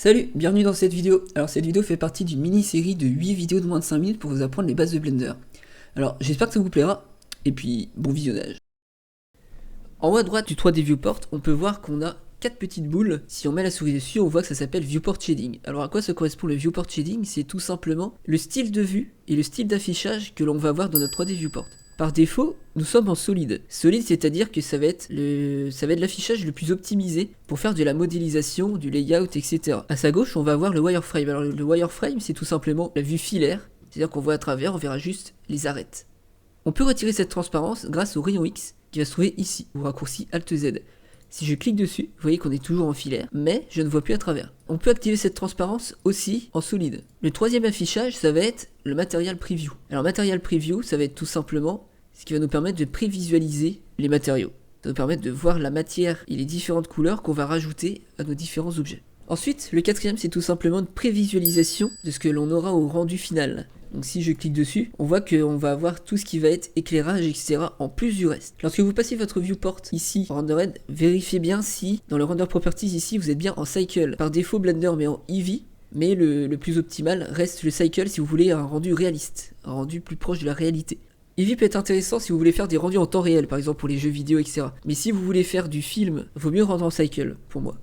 Salut, bienvenue dans cette vidéo. Alors cette vidéo fait partie d'une mini-série de 8 vidéos de moins de 5 minutes pour vous apprendre les bases de Blender. Alors j'espère que ça vous plaira, et puis bon visionnage. En haut à droite du 3D Viewport, on peut voir qu'on a 4 petites boules. Si on met la souris dessus, on voit que ça s'appelle Viewport Shading. Alors à quoi ça correspond le Viewport Shading? C'est tout simplement le style de vue et le style d'affichage que l'on va voir dans notre 3D Viewport. Par défaut, nous sommes en solide. Solide, c'est-à-dire que ça va être l'affichage le plus optimisé pour faire de la modélisation, du layout, etc. À sa gauche, on va avoir le wireframe. Alors le wireframe, c'est tout simplement la vue filaire, c'est-à-dire qu'on voit à travers, on verra juste les arêtes. On peut retirer cette transparence grâce au rayon X qui va se trouver ici, au raccourci Alt Z. Si je clique dessus, vous voyez qu'on est toujours en filaire, mais je ne vois plus à travers. On peut activer cette transparence aussi en solide. Le troisième affichage, ça va être le Material Preview. Alors Material Preview, ça va être tout simplement ce qui va nous permettre de prévisualiser les matériaux. Ça va nous permettre de voir la matière et les différentes couleurs qu'on va rajouter à nos différents objets. Ensuite, le quatrième, c'est tout simplement une prévisualisation de ce que l'on aura au rendu final. Donc si je clique dessus, on voit qu'on va avoir tout ce qui va être éclairage, etc. en plus du reste. Lorsque vous passez votre viewport ici en rendered, vérifiez bien si dans le render properties ici vous êtes bien en cycle. Par défaut Blender met en Eevee, mais le plus optimal reste le cycle si vous voulez un rendu réaliste, un rendu plus proche de la réalité. Eevee peut être intéressant si vous voulez faire des rendus en temps réel, par exemple pour les jeux vidéo, etc. Mais si vous voulez faire du film, il vaut mieux rendre en cycle, pour moi.